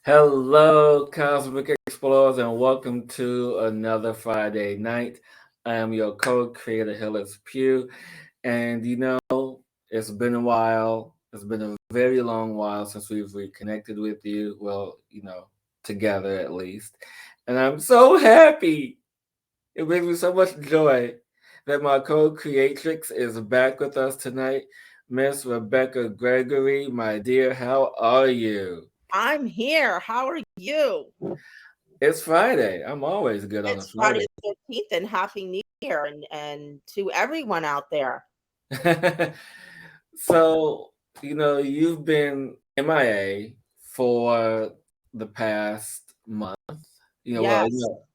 Hello, Cosmic Explorers, and welcome to another Friday night. I am your co-creator, Hillis Pugh, and it's been a while. It's been a very long while since we've reconnected with you. Well, together at least, and I'm so happy. It brings me so much joy that my co-creatrix is back with us tonight, Miss Rebecca Gregory. My dear, how are you? I'm here. How are you? It's Friday. I'm always good on a It's Friday Friday. the 13th and Happy New Year and to everyone out there. So, you've been MIA for the past month. You know, well, you Yes. know,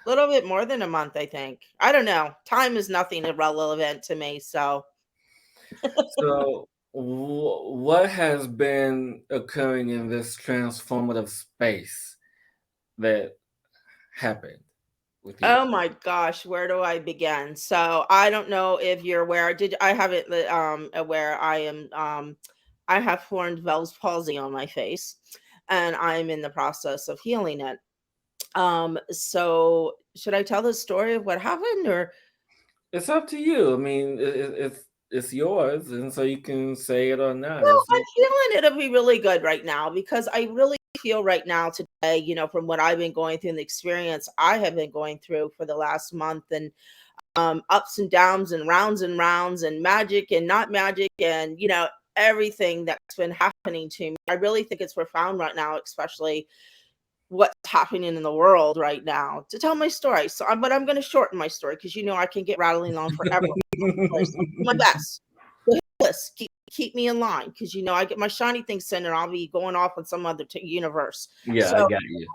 A little bit more than a month, I think. I don't know. Time is nothing irrelevant to me. So, so what has been occurring in this transformative space that happened with you? oh my gosh, where do I begin? So, I don't know if you're aware. Did I have it aware I am I have formed Bell's palsy on my face and I'm in the process of healing it. So should I tell the story of what happened or It's up to you. I mean, it's yours, and so you can say it or not. Well, I'm feeling it'll be really good right now because I really feel right now today, from what I've been going through and the experience I have been going through for the last month and ups and rounds and magic and not magic and, everything that's been happening to me. I really think it's profound right now, especially what's happening in the world right now to tell my story. But I'm going to shorten my story because, I can get rattling on forever. I'll do my best. List. Keep me in line because I get my shiny thing sent and I'll be going off on some other universe. Yeah, So I got you.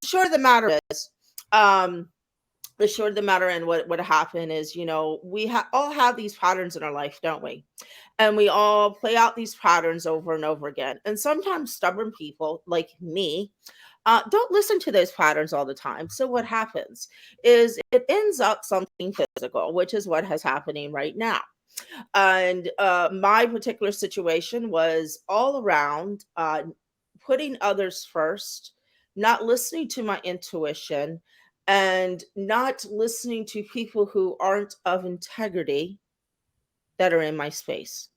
sure the matter is, um, the short of the matter and what happened is, we all have these patterns in our life, don't we? And we all play out these patterns over and over again. And sometimes stubborn people like me don't listen to those patterns all the time. So what happens is it ends up something physical, which is what is happening right now. And my particular situation was all around putting others first, not listening to my intuition, and not listening to people who aren't of integrity that are in my space.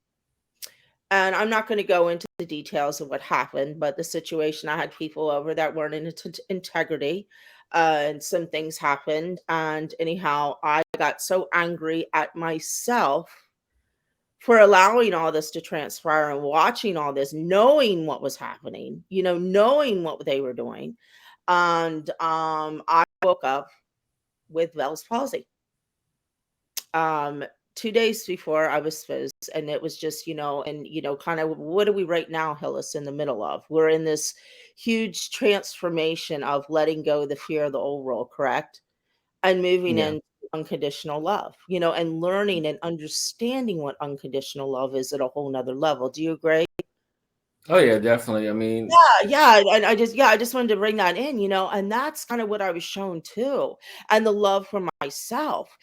And I'm not going to go into the details of what happened, but the situation, I had people over that weren't in integrity. And some things happened. And anyhow, I got so angry at myself for allowing all this to transpire and watching all this, knowing what was happening, knowing what they were doing. And I woke up with Bell's palsy. Um, 2 days before I was supposed, and it was just, and kind of what are we right now, Hillis, in the middle of? We're in this huge transformation of letting go of the fear of the old world, correct? And moving Yeah. into unconditional love, and learning and understanding what unconditional love is at a whole nother level. Do you agree? Oh yeah, definitely. I mean, Yeah. And I just wanted to bring that in, and that's kind of what I was shown too. And the love for myself,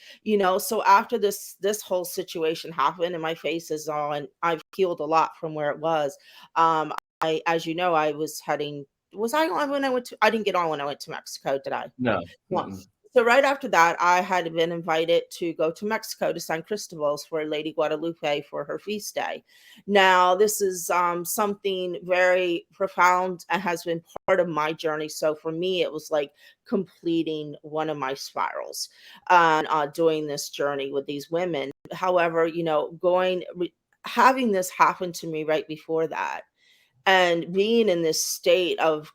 So after this whole situation happened and my face is on, I've healed a lot from where it was. As you know, I was heading, was I on when I went to, I didn't get on when I went to Mexico, did I? no. No. Mm-mm. So right after that, I had been invited to go to Mexico to San Cristobal's for Lady Guadalupe for her feast day. Now, this is something very profound and has been part of my journey. So for me, it was like completing one of my spirals and doing this journey with these women. However, having this happen to me right before that and being in this state of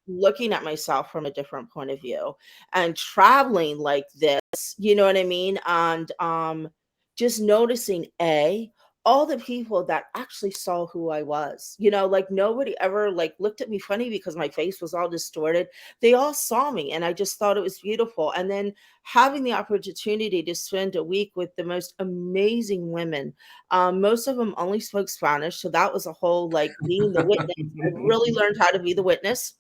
looking at myself from a different point of view and traveling like this, you know what I mean? And just noticing all the people that actually saw who I was, like nobody ever like looked at me funny because my face was all distorted. They all saw me and I just thought it was beautiful. And then having the opportunity to spend a week with the most amazing women, most of them only spoke Spanish, so that was a whole like being the witness. I really learned how to be the witness.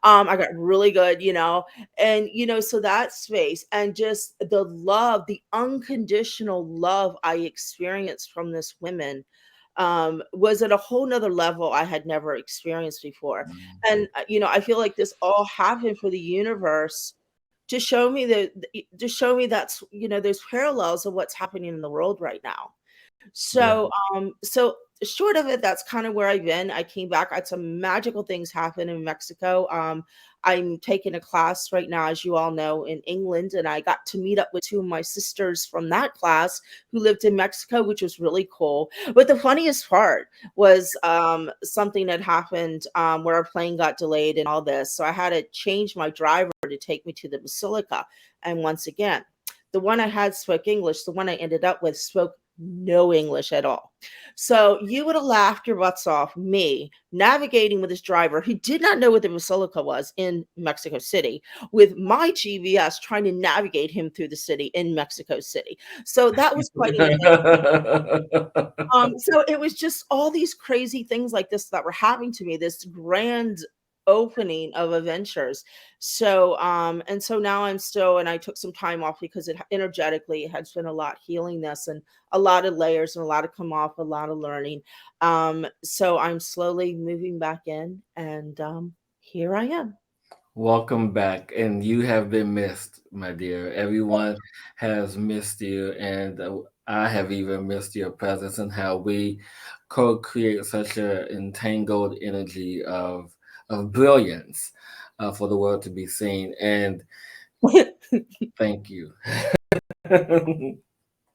I got really good, and so that space and just the love, the unconditional love I experienced from this women was at a whole nother level I had never experienced before. Mhm. And I feel like this all happened for the universe to show me to show me that's there's parallels of what's happening in the world right now. Yeah. So short of it, that's kind of where I've been. I came back. I had some magical things happen in Mexico. I'm taking a class right now, as you all know, in England, and I got to meet up with two of my sisters from that class who lived in Mexico, which was really cool. But the funniest part was something that happened where our plane got delayed and all this. So I had to change my driver to take me to the basilica. And once again, the one I had spoke English. The one I ended up with spoke no English at all. So you would have laughed your butts off me navigating with this driver who did not know what the basilica was in Mexico City with my GVS trying to navigate him through the city in Mexico City. So that was quite an so it was just all these crazy things like this that were happening to me, this grand opening of adventures. And so now I'm still, and I took some time off because it energetically it has been a lot healing this and a lot of layers and a lot of come off, a lot of learning. So I'm slowly moving back in, and here I am. Welcome back, and you have been missed, my dear. Everyone has missed you, and I have even missed your presence and how we co-create such a entangled energy of brilliance for the world to be seen. And thank you.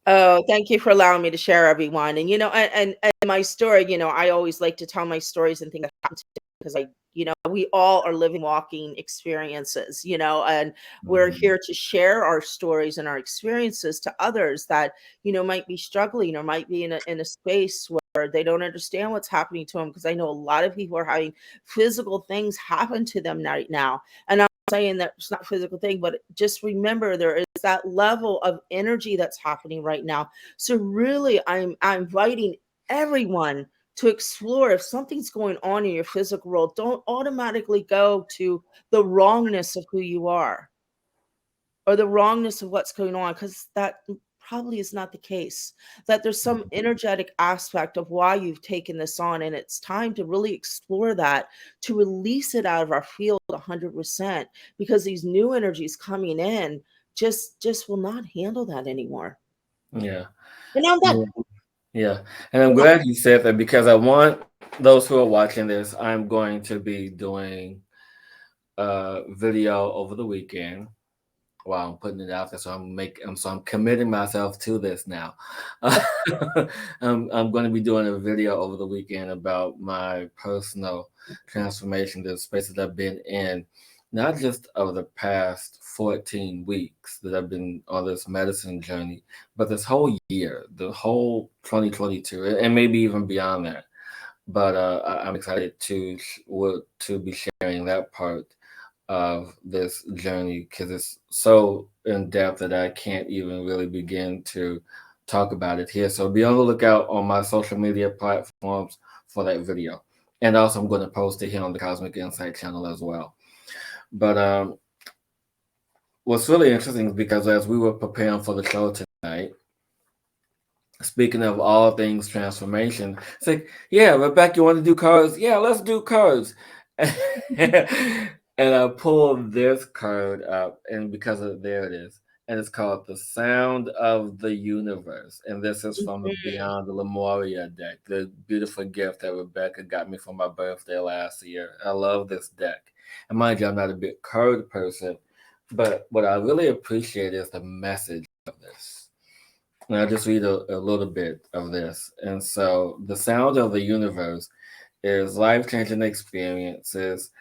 Oh, thank you for allowing me to share, everyone. And and my story, I always like to tell my stories and things that happen to me because we all are living, walking experiences, and we're Mhm. here to share our stories and our experiences to others that might be struggling or might be in a space where they don't understand what's happening to them. Because I know a lot of people are having physical things happen to them right now, and saying that it's not a physical thing, but just remember there is that level of energy that's happening right now. So really, I'm inviting everyone to explore if something's going on in your physical world. Don't automatically go to the wrongness of who you are or the wrongness of what's going on, because that probably is not the case. That there's some energetic aspect of why you've taken this on, and it's time to really explore that, to release it out of our field 100%, because these new energies coming in just will not handle that anymore. Yeah. And now I'm done. Yeah. Yeah. And I'm I'm done. glad you said that because I want those who are watching this, I'm going to be doing a video over the weekend. Wow, I'm putting it out there, so I'm committing myself to this now. I'm going to be doing a video over the weekend about my personal transformation, the space that I've been in, not just over the past 14 weeks that I've been on this medicine journey, but this whole year, the whole 2022, and maybe even beyond that. But I'm excited to be sharing that part of this journey because it's so in depth that I can't even really begin to talk about it here. So be on the lookout on my social media platforms for that video. And also, I'm going to post it here on the Cosmic Insight channel as well. But what's really interesting is because as we were preparing for the show tonight, speaking of all things transformation, it's like, yeah, Rebecca, you want to do cards? Yeah, let's do cards. And I pulled this card up, and because of there it is, and it's called "The Sound of the Universe," and this is from the Beyond the Lemuria deck, the beautiful gift that Rebecca got me for my birthday last year. I love this deck, and mind you, I'm not a big card person, but what I really appreciate is the message of this. And I'll just read a little bit of this. And so, the sound of the universe is life changing experiences,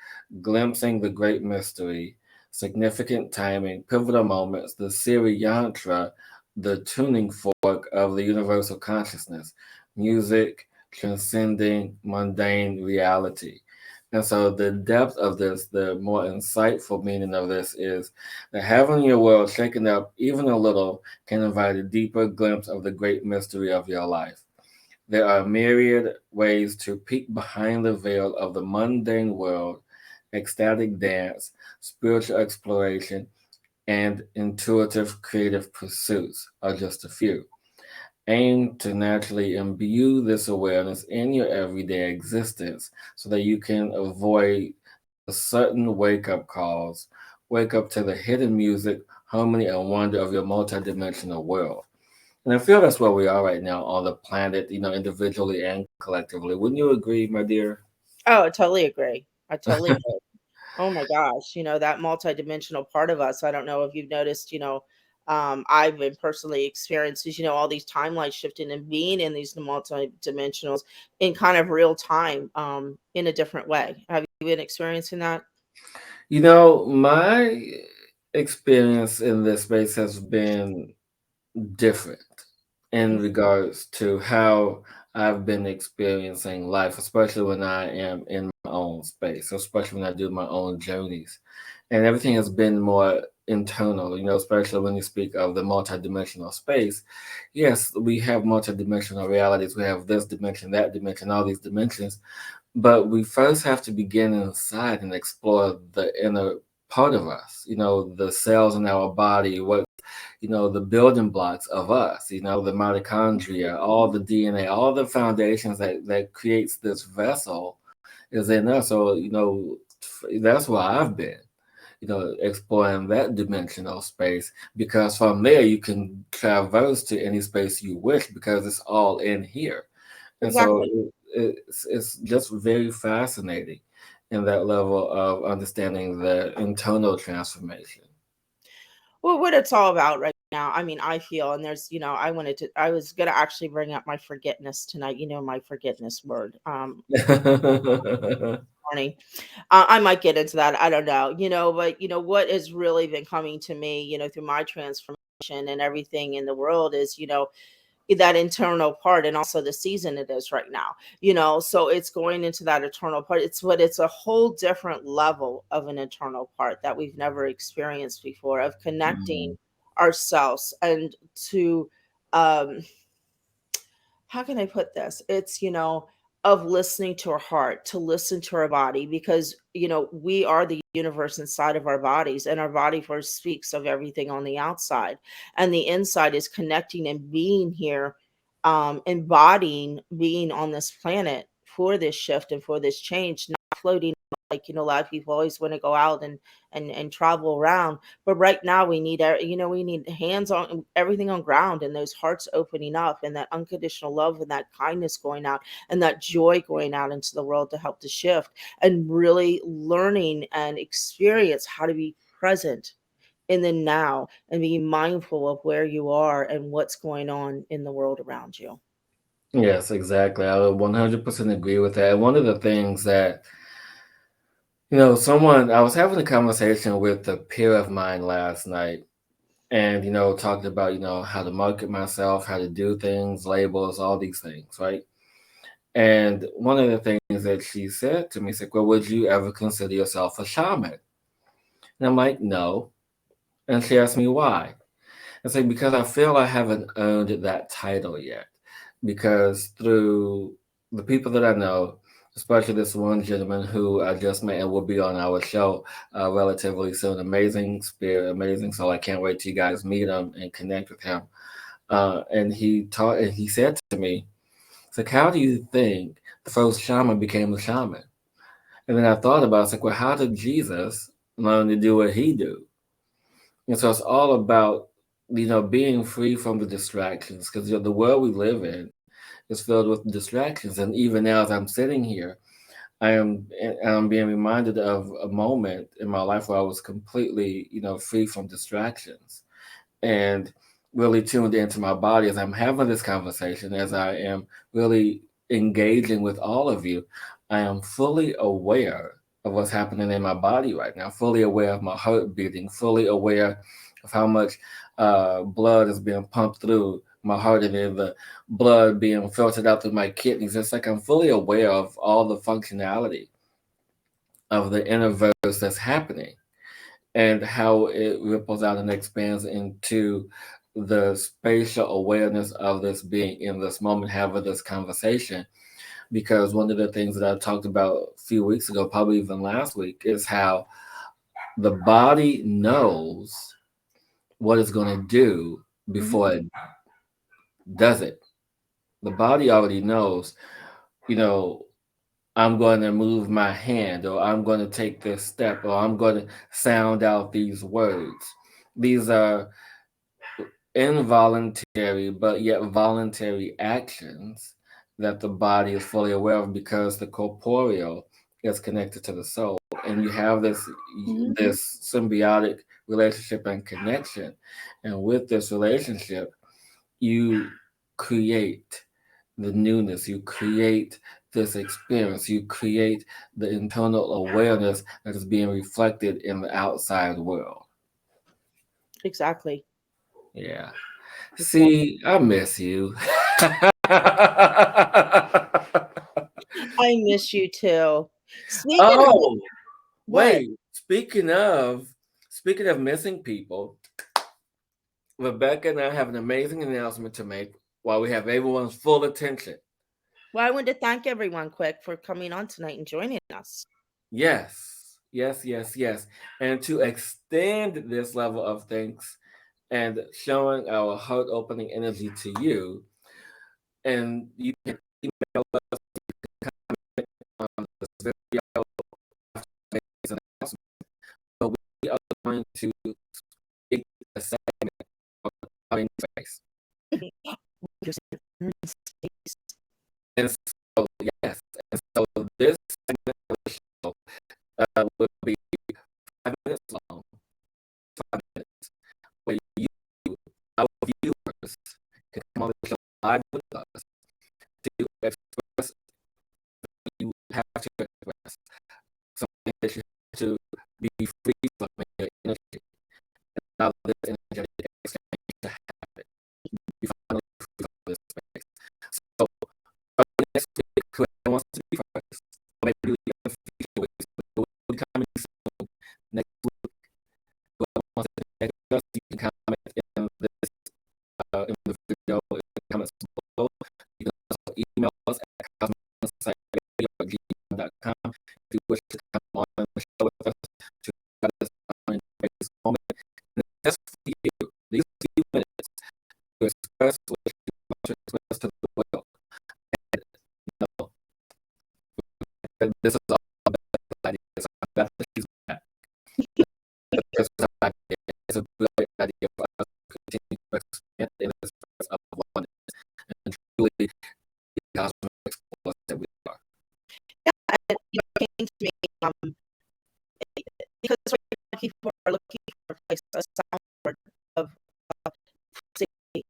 glimpsing the great mystery, significant timing, pivotal moments, the Siri yantra, the tuning fork of the universal consciousness, music transcending mundane reality. And so the depth of this, the more insightful meaning of this is that having your world shaken up even a little can invite a deeper glimpse of the great mystery of your life. There are myriad ways to peek behind the veil of the mundane world. Ecstatic dance, spiritual exploration, and intuitive creative pursuits are just a few. Aim to naturally imbue this awareness in your everyday existence so that you can avoid the certain wake up calls, wake up to the hidden music, harmony, and wonder of your multidimensional world. And I feel that's where we are right now on the planet, individually and collectively. Wouldn't you agree, my dear? Oh, I totally agree. I totally agree. Oh my gosh, that multidimensional part of us. I don't know if you've noticed, I've been personally experienced, all these timelines shifting and being in these multidimensionals in kind of real time, in a different way. Have you been experiencing that? My experience in this space has been different in regards to how I've been experiencing life, especially when I am in my own space, especially when I do my own journeys. And everything has been more internal, especially when you speak of the multidimensional space. Yes, we have multidimensional realities. We have this dimension, that dimension, all these dimensions. But we first have to begin inside and explore the inner part of us, the cells in our body, the building blocks of us, the mitochondria, all the DNA, all the foundations that creates this vessel is in us. So, that's where I've been, exploring that dimensional space because from there you can traverse to any space you wish because it's all in here. And so Exactly. it's just very fascinating in that level of understanding the internal transformation. Well, what it's all about right now, I mean, I feel, and there's, I was gonna actually bring up my forgetness tonight. My forgetness word. Morning. I might get into that. I don't know, but what has really been coming to me, through my transformation and everything in the world is, that internal part and also the season it is right now, so it's going into that eternal part. It's a whole different level of an internal part that we've never experienced before of connecting Mm. ourselves and to um how can I put this? It's, of listening to our heart, to listen to our body, because, we are the universe inside of our bodies, and our body first speaks of everything on the outside. And the inside is connecting and being here, embodying being on this planet for this shift and for this change, not floating like, a lot of people always want to go out and travel around, but right now we need we need hands on everything on ground, and those hearts opening up, and that unconditional love and that kindness going out, and that joy going out into the world to help to shift, and really learning and experience how to be present in the now and be mindful of where you are and what's going on in the world around you. Yes, exactly. I would 100% agree with that. And one of the things that, I was having a conversation with a peer of mine last night and, talked about, how to market myself, how to do things, labels, all these things, right? And one of the things that she said to me, she's like, well, would you ever consider yourself a shaman? And I'm like, no. And she asked me why. I say, because I feel I haven't earned that title yet. Because through the people that I know, especially this one gentleman who I just met and will be on our show relatively soon, amazing spirit, amazing soul. I can't wait till you guys meet him and connect with him. And he said to me, it's like, how do you think the first shaman became a shaman? And then I thought about it, it's like, well, how did Jesus learn to do what he do? And so it's all about, being free from the distractions because the world we live in is filled with distractions. And even now, as I'm sitting here, I'm being reminded of a moment in my life where I was completely, free from distractions and really tuned into my body as I'm having this conversation, as I am really engaging with all of you. I am fully aware of what's happening in my body right now, fully aware of my heart beating, fully aware of how much blood is being pumped through my heart and then the blood being filtered out through my kidneys. It's like I'm fully aware of all the functionality of the inner verse that's happening and how it ripples out and expands into the spatial awareness of this being in this moment, having this conversation. Because one of the things that I talked about a few weeks ago, probably even last week, is how the body knows what it's going to do Mhm. before it does it. The body already knows, you know, I'm going to move my hand, or I'm going to take this step, or I'm going to sound out these words. These are involuntary but yet voluntary actions that the body is fully aware of, because the corporeal is connected to the soul, and you have Mhm. this symbiotic relationship and connection. And with this relationship, you create the newness, you create this experience, you create the internal awareness that is being reflected in the outside world. Exactly. Yeah. Exactly. See, I miss you. I miss you too. Speaking of Oh, what? wait. Speaking of missing people, Rebecca and I have an amazing announcement to make while we have everyone's full attention. Well, I want to thank everyone quick for coming on tonight and joining us. Yes, yes, yes, yes. And to extend this level of thanks and showing our heart opening energy to you, and you can email us on this video after today's announcement. But we are going to speak a segment of the face. And so, yes, and so this segment of the show will be 5 minutes long, 5 minutes, where you, our viewers, can come on the show live with us to express what you have to express, something that you have to be free from in your energy, and allow this energetic exchange to happen. You finally free from this space. So, next week, whoever wants to be first, or maybe in the future weeks, but it will be coming soon. Next week, whoever wants to take us, you can comment in the video, in the comments below. You can also email us at cosmoinsightradio@gmail.com if you wish to come on the show with us to let us know in this moment. And it's just for you, these few minutes, to express what you want to express to the world. And, you know, this is all about the idea. It's about the she's back. This is our idea. It's a brilliant idea for us to continue to expand in this space of oneness and truly the cosmic explorers that we are. And came to me because right now people are looking for a place, a soundboard of safety,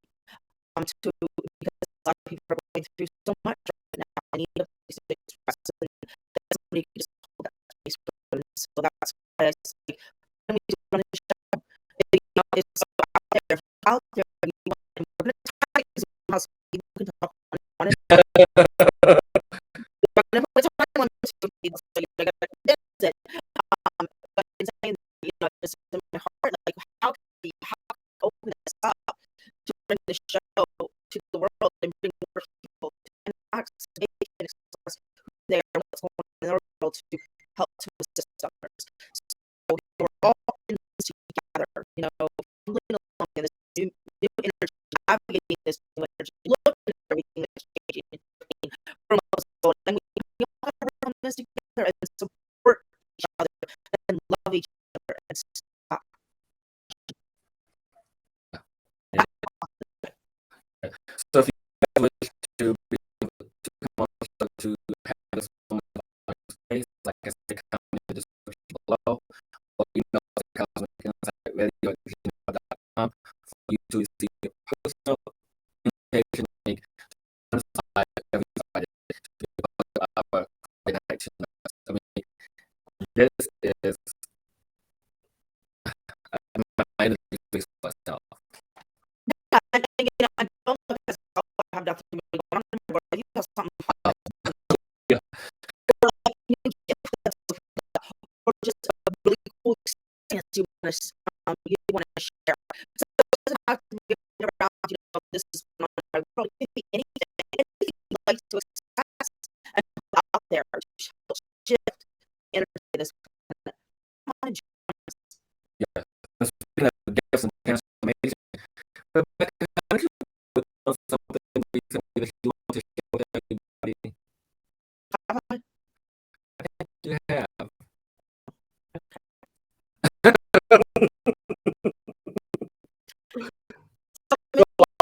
to because a lot of people are going through so much right now. I need a place to express it, and that somebody can just hold that space for them. So that's why I say, when we do run a show, it's so out there, and we're going to try as much as people can talk on it. But if it's one to people, so you gotta condense it. But in saying that, just in my heart, like how can we open this up to bring the show to the world and bring more people to interact so they can express who they are, what's going on in their world to help to assist others. So we're all in this together, fumbling along in this new energy, navigating this new energy, looking at everything that's changing from us all, and we all have to work on this together and support each other and love each other and stop. Yeah. So if you guys wish to be able to come on the show to have this moment of space, like I said, comment in the description below, or email us at cosmoinsightradio@gmail.com for you to receive your personal invitation link to inside every Friday to be part of our Friday night tonight. I mean, this is my energy space for myself. And I don't look at myself, I have nothing really going on in the world. You have something Yeah. or just a really cool experience you want to share. So it doesn't have to be around, this is not my world. It could be anything you'd like to express and put out there to shift energy in this planet. Come on and join us. Yeah. Speaking of gifts and transformation, Rebecca, how did you put on some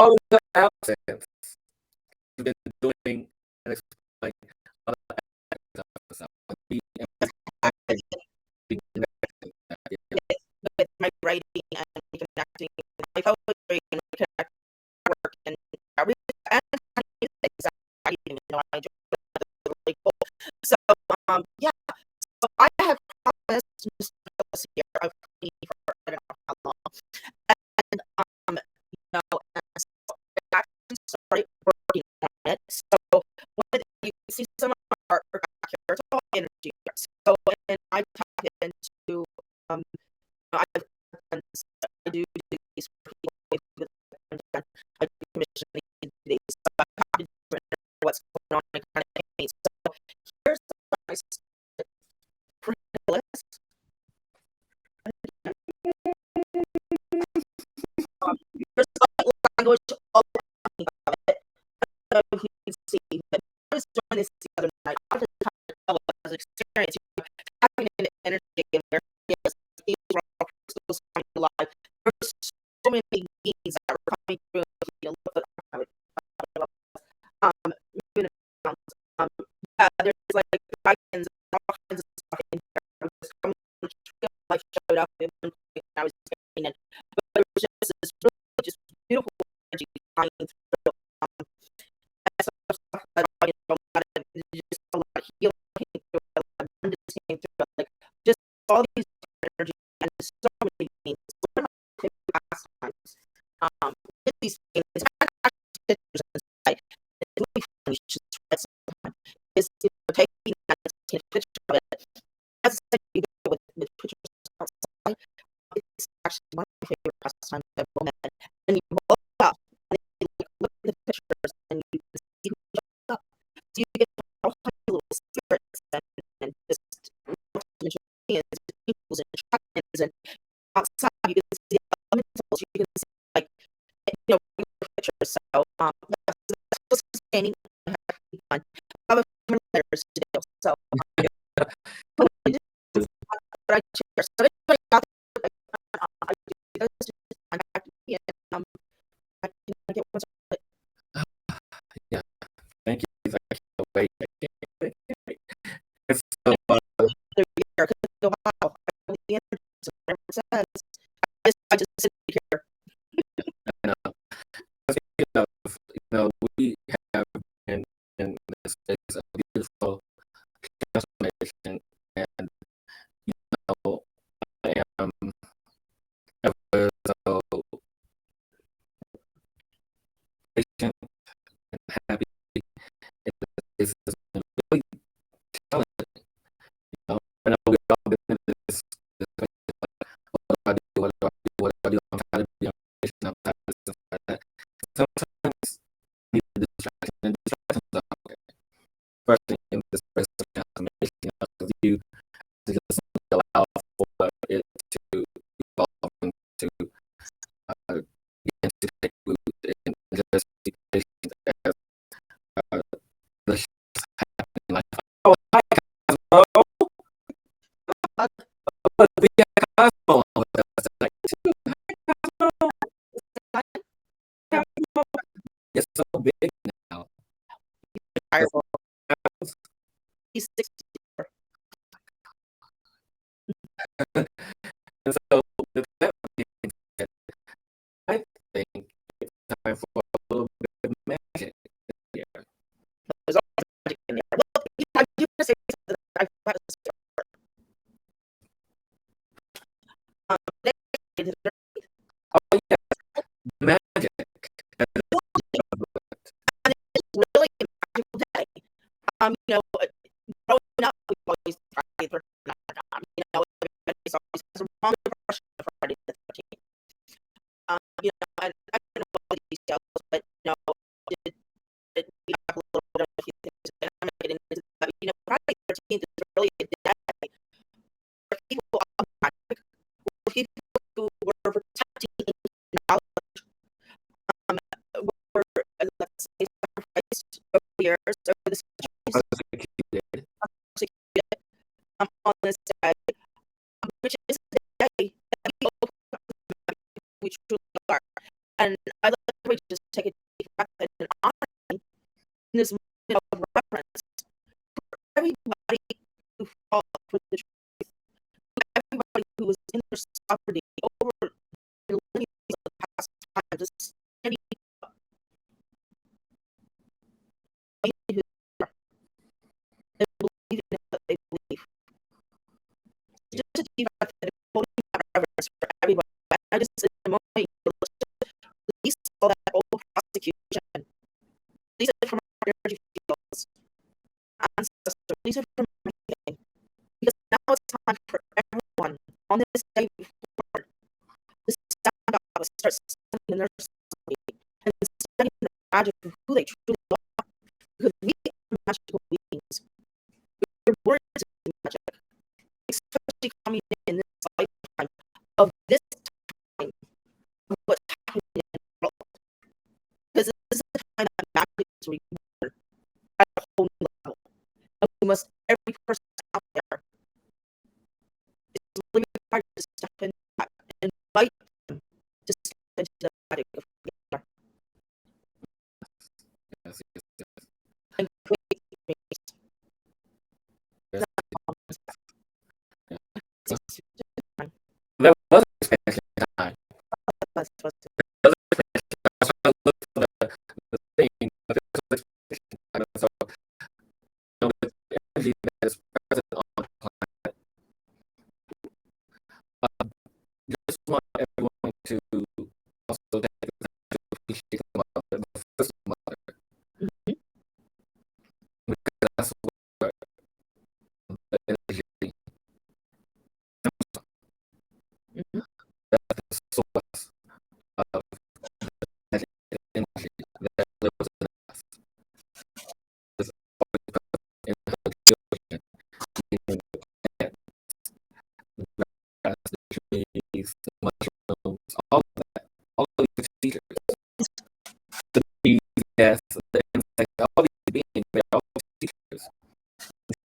all the absence you've been doing and explaining other aspects of yourself. Be With my writing and connecting with my poetry and connecting with work and everything and things that I didn't even know I enjoyed. Really cool. So yeah. So I have promised Mr. Hillis here. I've been for I don't know how long. And you know, and so I actually started working on it. So when you can see some of my artwork back here, it's all energy. So when I talk into I do these for people with content. I do commission these, so I have to what's going on and kind of paint. So here's the nice list. There's language all about it. I don't know if you can see, but I was doing this the other night. I was trying to tell as an experience, having an energy in there. Yes, these are all crystals coming alive. There's so many beings that were coming through. Moving around. Yeah, there's like dragons and all kinds of stuff in here. I was coming, like showed up at one point when I was getting it, but there was just this really just beautiful energy flying through. And some stuff that I know about it, just a lot of healing came through, a lot of abundance came through, like just all these energy and so many things. One of my favorite pastimes, with these things, pictures inside. It's really funny. You should try it sometime. Is taking that and taking a picture of it. As I said, you go with pictures outside. It's actually one of my favorite pastimes I've ever met. And you look up and you look at the pictures and you can see who shows up. So you get all kinds of little spirits and just beings and peoples and dragons and outside you can see the elementals. You can see like pictures. So that's what's sustaining. I have a few letters to do. So what I do is what I share. So anybody out there, I do those just contact me and I can get what's Yeah, thank you. Wait, it's so wow. The energy never says. I just sit here. I know. We have been in this space of beautiful transformation, and I am ever so patient and happy. This has been really challenging. I know we've all been in this space of, what do I do? What do I do? What do I do? I'm trying to be patient. I'm trying to stuff like that. Sometimes I need a distraction, and distractions are okay. Especially in this space of transformation, because you to just allow for it to evolve into begin to take root and just be patient as the shifts happen in life. Oh, hi, Cosmo. We got Cosmo with us tonight too. Cosmo. It's so big now. He's 64. And so with that being said, I think it's time for a little bit of magic here. There's always magic in there. Well, I do want to say something. I forgot to say. Oh yes, magic. And it's really a magical day. You know, growing up, we've always Friday the 13th. You know, everybody's always has a wrong impression of Friday the 13th. You know, and I don't know all these details, but you know, did we have a little bit of a few things, and I'm not getting into that. You know, Friday the 13th is really a day for people for people who were protecting knowledge, were let's say sacrificed over the years, over the centuries, on this day, which is the day that we truly are. And I love we just take a deep breath and honor in this moment of reverence for everybody who fought for the truth, everybody who was in their sovereignty over the millenniums of the past time, just standing up, being who they are, and believing in what they believe. Just a deep breath and holding that reverence for everybody. I just, in a moment, release all that old prosecution, release it from our energy fields, ancestors, release it from everything. Because now it's time for everyone on this day before to stand up and start standing in their society and studying the magic of who they truly are. Because we are magical beings. We're born into magic, especially coming in this lifetime of this time of what's happening in the world. Because this is the time that magic is reborn at a whole new level. And we must, every person out there, is really required to step into that and invite them to step into the magic of who they are Yes, yes, yes. and create space. Yes. Yeah. It's expansion time. That was expansion time. That's what's That was expansion time. I was trying to look for the thing, but it was expansion time. So, with the energy that is present on the planet, just want everyone to also take the time to appreciate the mother, the first mother, Mhm. because that's where the energy comes from. Mhm. That's the source of the magic energy that lives in us. It's always present in her children, meaning the plants, the grass, the trees, the mushrooms, all of that, all of these features, the bees, yes, the insects, all these beings, they're all teachers.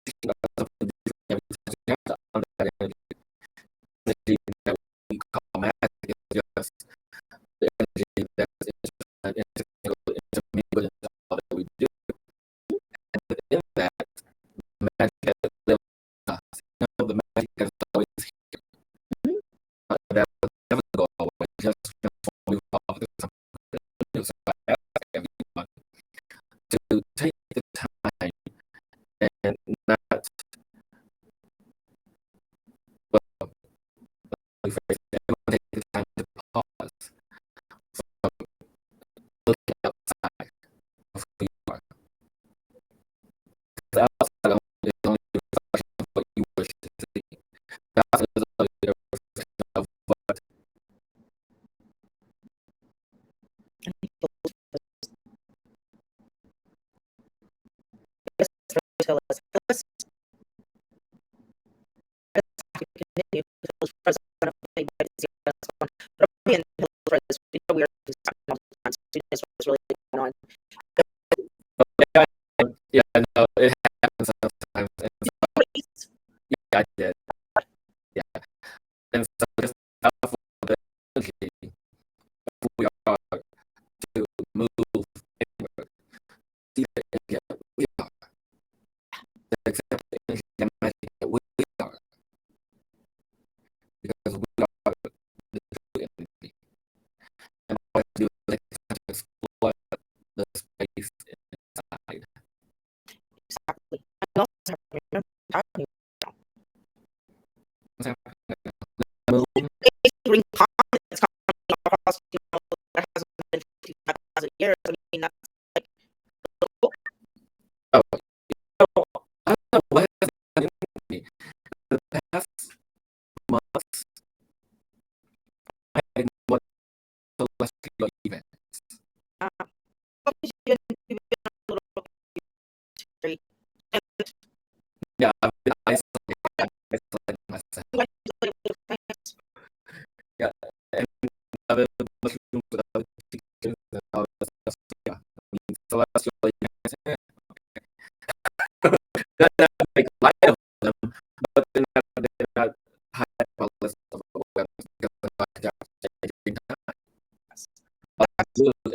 Teaching us something different every time. So you have to honor that energy. Energy that we call magic is just the energy that's intermingled into all that we do. And within that, the magic that lives in us, the magic that's always here. That will never go away, just transform, evolve into something new. So I ask everyone to take the time and not, well, let me phrase it, everyone take the time to pause from looking outside of who you are. The outside is only a reflection of what you wish to see. The outside is only a reflection of what Hillis. Hillis to continue with those president of anybody's one. But me and Hillis, we know we are talking all the time. So that's what's really going on. yeah, no, it happens sometimes. And so, yeah, I did. Yeah. And so just powerful the energy of who we are to move inward. See the energy that we are. To accept the energy and magic that we are. Because we are the true energy. And all we have to do is take time to explore the space inside. Exactly. I also have to remember talking What's happening right now? Moon? green comet that's coming across, that hasn't been 55,000 years. I mean, that's like, Oh, I don't know what has happened to me. The past months, I had what celestial events. you've been a little bit Yeah, I've been isolating myself. Yeah, and other mushrooms with other teachers and all that stuff. Yeah, I mean, celestial events. That doesn't make light of them, but they're not high up on the list of awareness because they're not changing time. All I do is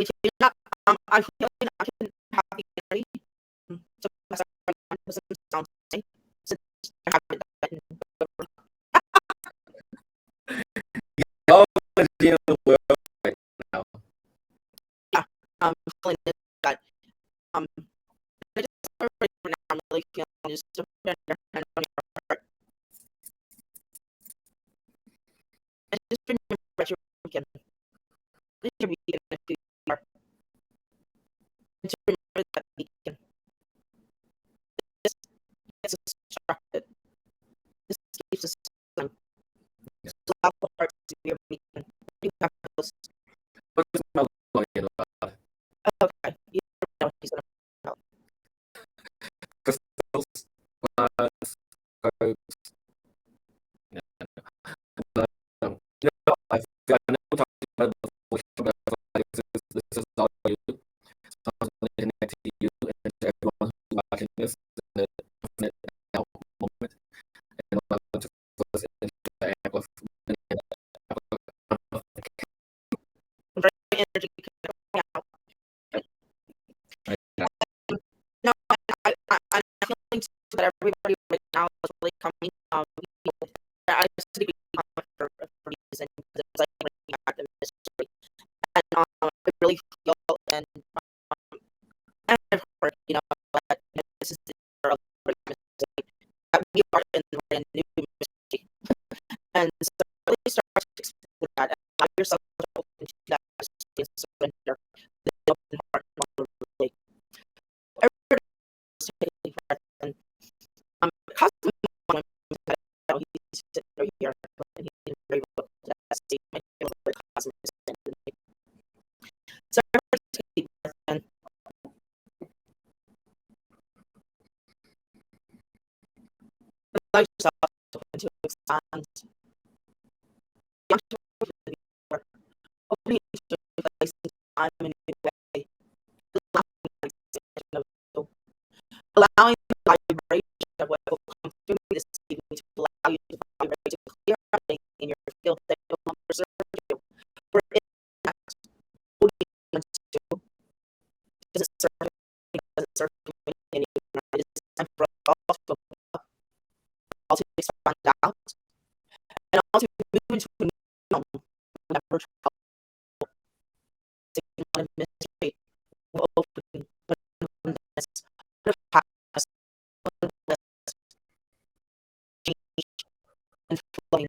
we change that? I feel like I can have the energy to pass on doesn't sound safe since I haven't done it in Y'all are dealing with right now. yeah, feeling this that I just right now I'm really feeling just to put your hand on your heart and just remember that you're weekend. This your weekend if you are. And to remember that weekend. This gets us distracted. This keeps us going. So allow the heart to be your weekend. You have those. What is my lawyer about? Okay, you know what he's gonna know. Crystals, flowers, herbs. Yeah. But, I feel like I never talked about it before, but I feel like this is all you. So I was going to connect to you and to everyone who's watching this in the infinite now moment. And I'm going to focus into amplify. Bring energy coming out. No, I'm feeling too that everybody right now is really coming. I just need to be for a reason because it's like looking at the mystery, and I really feel and I've heard, that this is the era of the mystery, that we are in a new mystery, and so really start to explore that and allow yourself to open to that mystery and surrender with an open heart and vulnerability. Everybody is taking a breath and because of the moment that he's sitting right here and he's very well to that state, my favorite cosmic identity. So everybody take a breath and allow yourself to expand. You have to opening to a place and time in a new way. Allowing the vibration of what will come through this evening to allow you to vibrate to clear everything in your field that no longer serves you. We're in that. What do you want to do? Does it serve you? Does it serve you anymore? It is time for us all to open up, all to expand out, and all to move into a new realm. Never travel. Taking one of mystery will open openness, of happiness, openness, change, and flowing.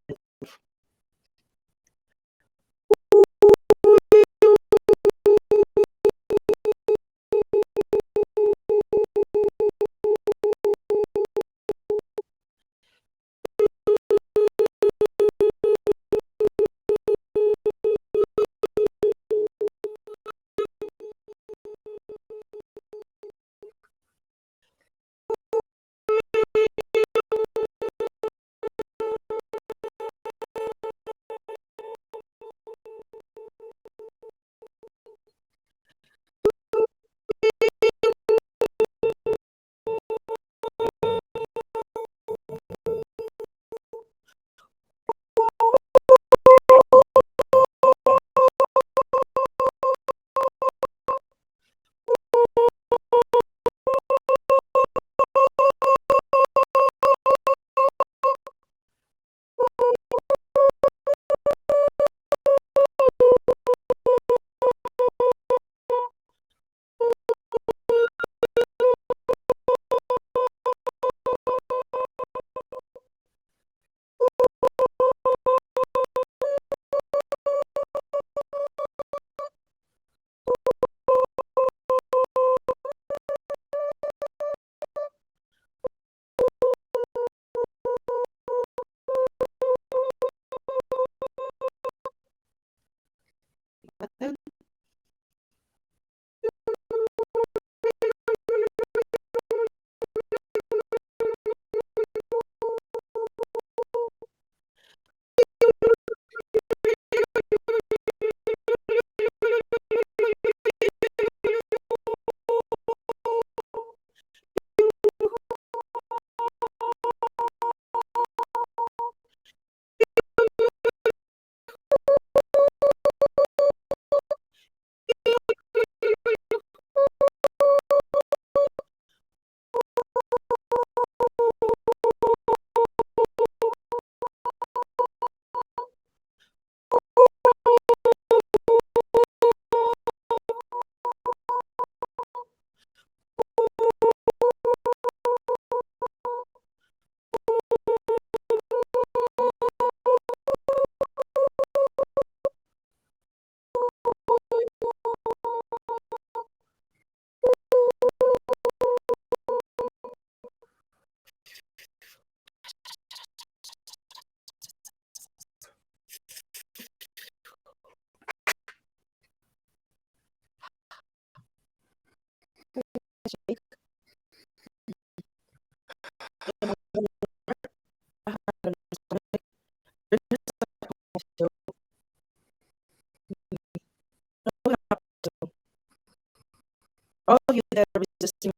All of you that are resisting,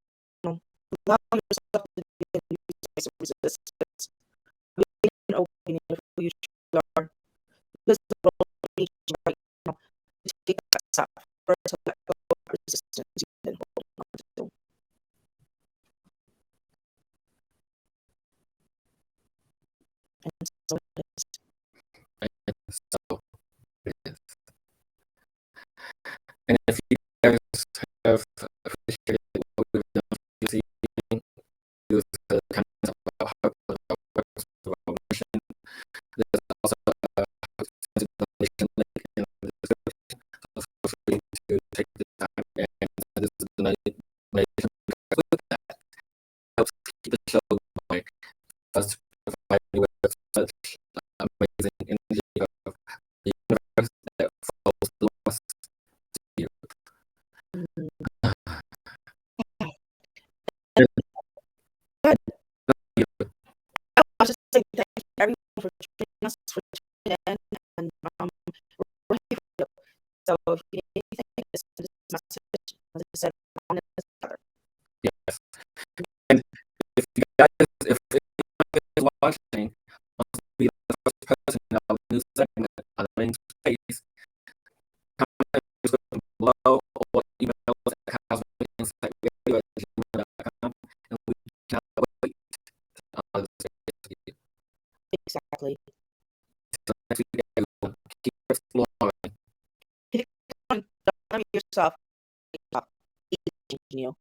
allow yourself to be in resistance. Be an opening of who you truly are. Because the world needs you right now to take that step or to let go of resistance you've been holding on to. And so it is. And so it is. And if you guys have appreciated what we've done this evening, use the comments about how to mission. There's also a donation link in the description. So feel free to take the time and send us a donation because with that helps keep the show going. Us to provide you with such amazing energy of the universe that flows through us to you. Good. I was just saying thank you everyone for joining us, for tuning in, and we're here for you. So if you need anything, just send us a message. As I said, on it together. Yes. And if you guys, if anyone is watching, wants to be the first person of a new segment on the main space, comment in the description below or email us at housewakinsightvideo@gmail.com and we cannot wait to the space with you. Exactly. So next week, everyone, keep exploring. Keep going. Don't limit yourself. Keep changing you.